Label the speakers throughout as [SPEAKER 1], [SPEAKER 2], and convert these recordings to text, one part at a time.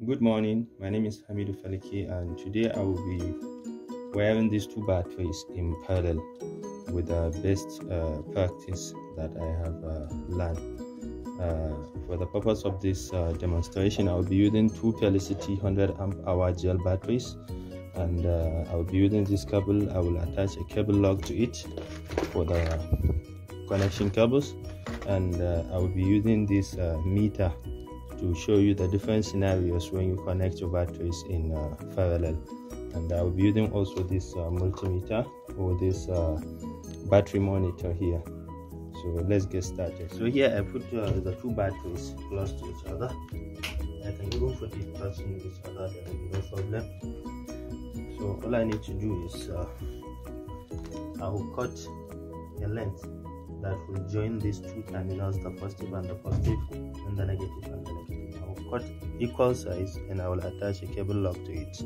[SPEAKER 1] Good morning, my name is Hamidu Faliki, and today I will be wiring these two batteries in parallel with the best practice that I have learned. For the purpose of this demonstration, I will be using two Felicity 100 amp hour gel batteries, and I will be using this cable. I will attach a cable lock to it for the connection cables, and I will be using this meter to show you the different scenarios when you connect your batteries in parallel. And I will be using also this multimeter or this battery monitor here. So let's get started. So here I put the two batteries close to each other. I can even put it touching each other, there will be no problem. So all I need to do is I will cut a length that will join these two terminals, the positive and the positive, and the negative and the negative. I will cut equal size and I will attach a cable lock to it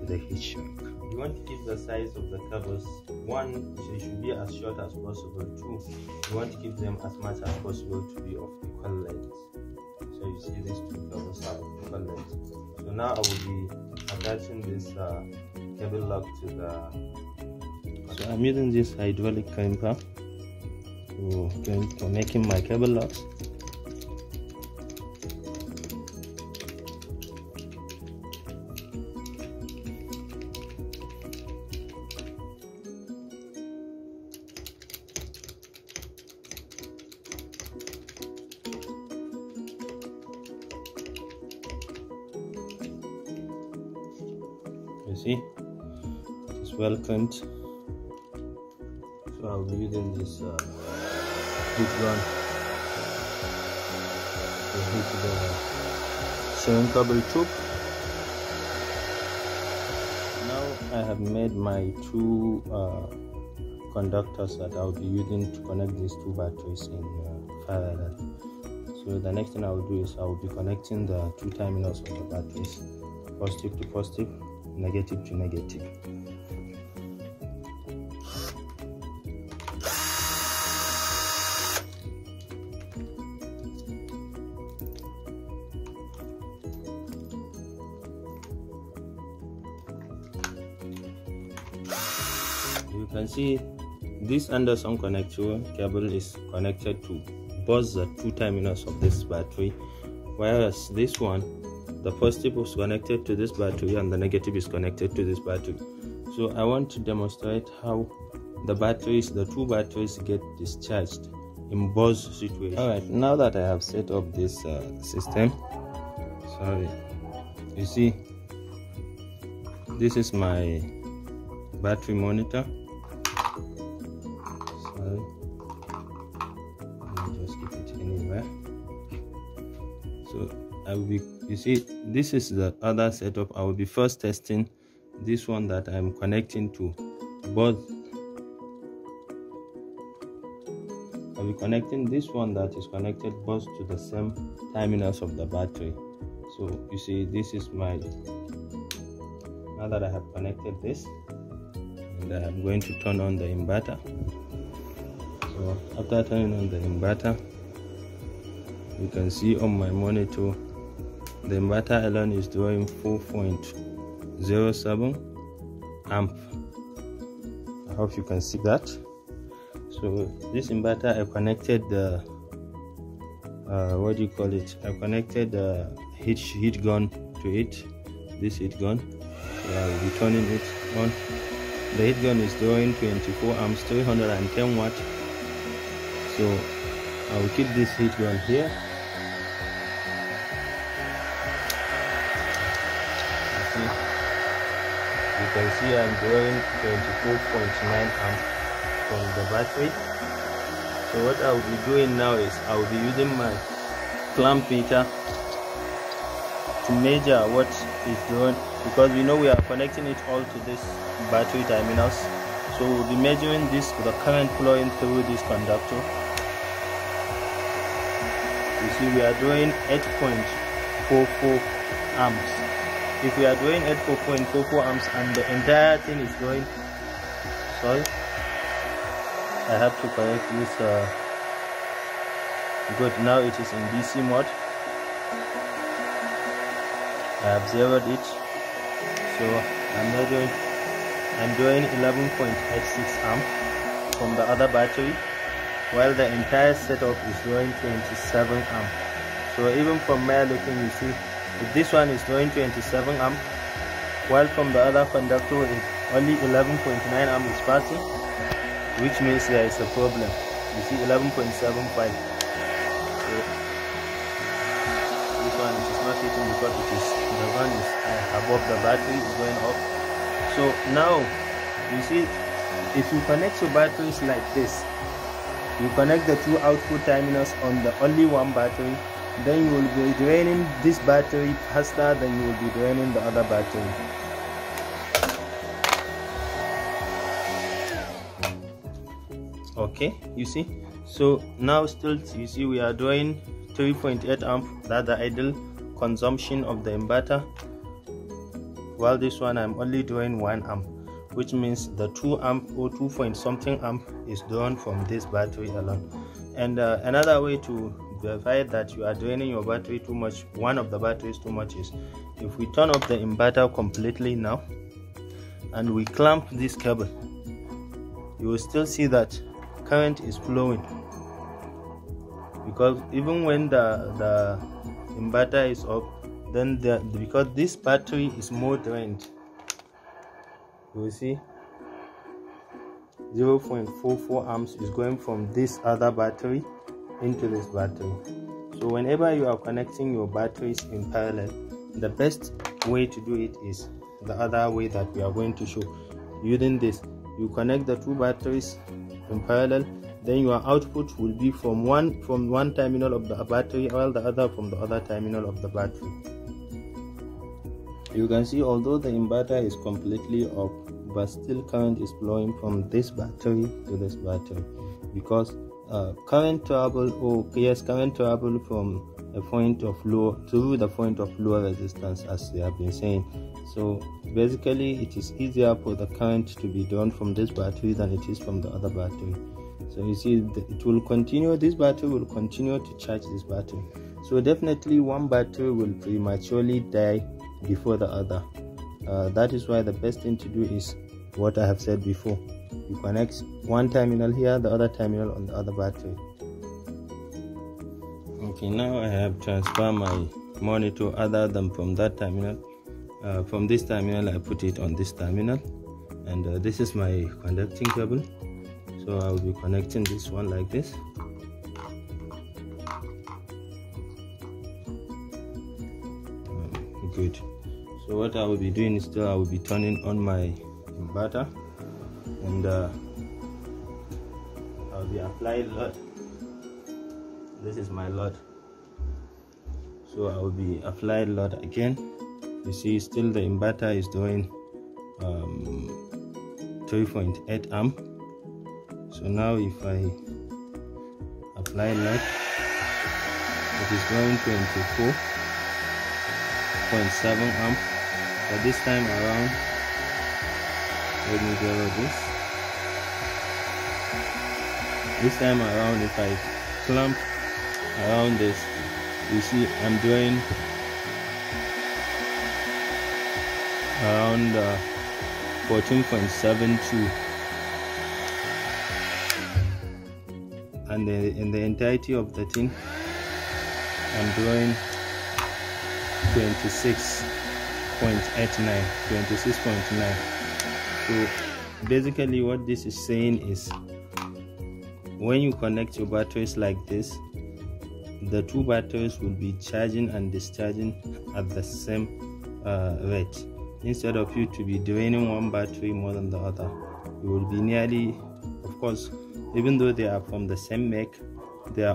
[SPEAKER 1] with a heat shrink. You want to keep the size of the cables, one, they should be as short as possible. Two, you want to keep them as much as possible to be of equal length. So you see these two cables are of equal length. So now I will be attaching this cable lock to the... So I'm using this hydraulic crimper for making my cable locks. You see, it's well crimped. So I'll be using this heat gun to heat the shrinkable tube. Now I have made my two conductors that I'll be using to connect these two batteries in parallel. So the next thing I will do is I will be connecting the two terminals of the batteries, positive to positive, negative to negative. You can see this Anderson connector cable is connected to both the two terminals of this battery, whereas this one, the positive is connected to this battery and the negative is connected to this battery. So I want to demonstrate how the two batteries get discharged in both situations. Alright, now that I have set up this system, you see this is my battery monitor. Let me just keep it anywhere. So I will be, you see, this is the other setup. I will be first testing this one that I'm connecting to both. I'll be connecting this one that is connected both to the same terminals of the battery. So you see, this is my, now that I have connected this, and I'm going to turn on the inverter. So after turning on the inverter, you can see on my monitor the inverter alone is drawing 4.07 amp. I hope you can see that. So this inverter, I connected the what do you call it? I connected the heat gun to it. This heat gun. So I will be turning it on. The heat gun is drawing 24 amps, 310 watt. So I will keep this heat gun here. You can see I'm drawing 24.9 amp from the battery. So what I will be doing now is I will be using my clamp meter to measure what is doing, because we know we are connecting it all to this battery terminals. So we'll be measuring this, the current flowing through this conductor. You see we are doing 8.44 amps. If we are doing 8.44 amps and the entire thing is going, sorry, I have to correct this good. Now it is in DC mode. I have zeroed it. So I'm doing 11.86 amp from the other battery, while the entire setup is drawing 27 amp. So even from my looking, you see if this one is drawing 27 amp, while from the other conductor only 11.9 amp is passing, which means there is a problem. You see 11.75. So this one is not hitting because it is the one is above the battery is going up. So now you see, if you connect your batteries like this, you connect the two output terminals on the only one battery, then you will be draining this battery faster than you will be draining the other battery. Okay, you see, so now still you see we are drawing 3.8 amp, that's the idle consumption of the inverter, while this one I'm only drawing 1 amp, which means the 2 amp or 2 point something amp is drawn from this battery alone. And another way to verify that you are draining your battery too much, one of the batteries too much, is if we turn off the inverter completely now and we clamp this cable, you will still see that current is flowing, because even when the inverter is up, then because this battery is more drained, you will see 0.44 amps is going from this other battery into this battery. So whenever you are connecting your batteries in parallel, the best way to do it is the other way that we are going to show. Using this, you connect the two batteries in parallel, then your output will be from one terminal of the battery, while the other from the other terminal of the battery. You can see although the inverter is completely up, but still current is flowing from this battery to this battery, because current travel from a point of low to the point of lower resistance, as they have been saying. So basically it is easier for the current to be drawn from this battery than it is from the other battery. So you see it will continue, this battery will continue to charge this battery. So definitely one battery will prematurely die before the other. That is why the best thing to do is what I have said before. You connect one terminal here, the other terminal on the other battery. Okay, now I have transferred my monitor other than from that terminal. From this terminal I put it on this terminal, and this is my conducting cable. So I will be connecting this one like this. Good. So what I will be doing is I will be turning on my inverter, and I'll be applying load. This is my load, so I will be applying load again. You see still the inverter is doing 3.8 amp. So now if I apply load, it is going 24.7 amp. But this time around, let me zero this. This time around, if I clamp around this, you see I'm doing around 14.72, and in the entirety of the thing I'm doing 26.9. So basically what this is saying is, when you connect your batteries like this, the two batteries will be charging and discharging at the same rate. Instead of you to be draining one battery more than the other, you will be nearly, of course, even though they are from the same make, the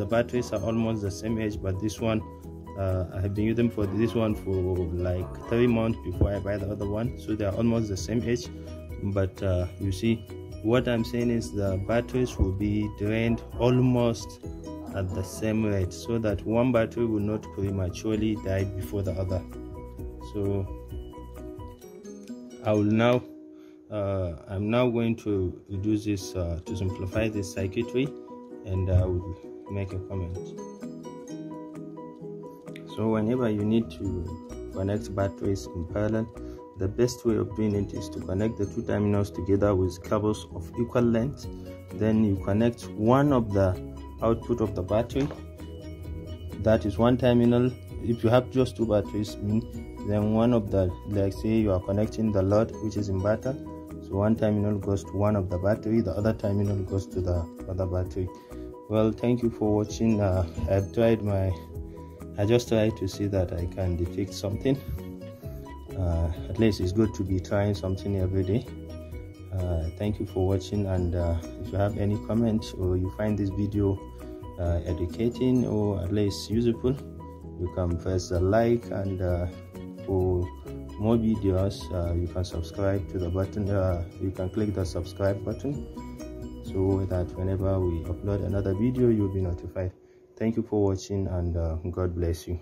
[SPEAKER 1] batteries are almost the same age, but this one I have been using for this one for like 3 months before I buy the other one, so they are almost the same age. But you see, what I'm saying is the batteries will be drained almost at the same rate, so that one battery will not prematurely die before the other. So I will now I'm now going to reduce this to simplify this circuitry, and I will make a comment. So whenever you need to connect batteries in parallel, the best way of doing it is to connect the two terminals together with cables of equal length. Then you connect one of the output of the battery, that is one terminal. If you have just two batteries, then one of the, like say you are connecting the load which is inverter, so one terminal goes to one of the battery, the other terminal goes to the other battery. Well, thank you for watching. I just tried to see that I can depict something. At least it's good to be trying something every day. Thank you for watching, and if you have any comments or you find this video educating or at least useful, you can press the like, and for more videos you can subscribe to the button. You can click the subscribe button so that whenever we upload another video you'll be notified. Thank you for watching, and God bless you.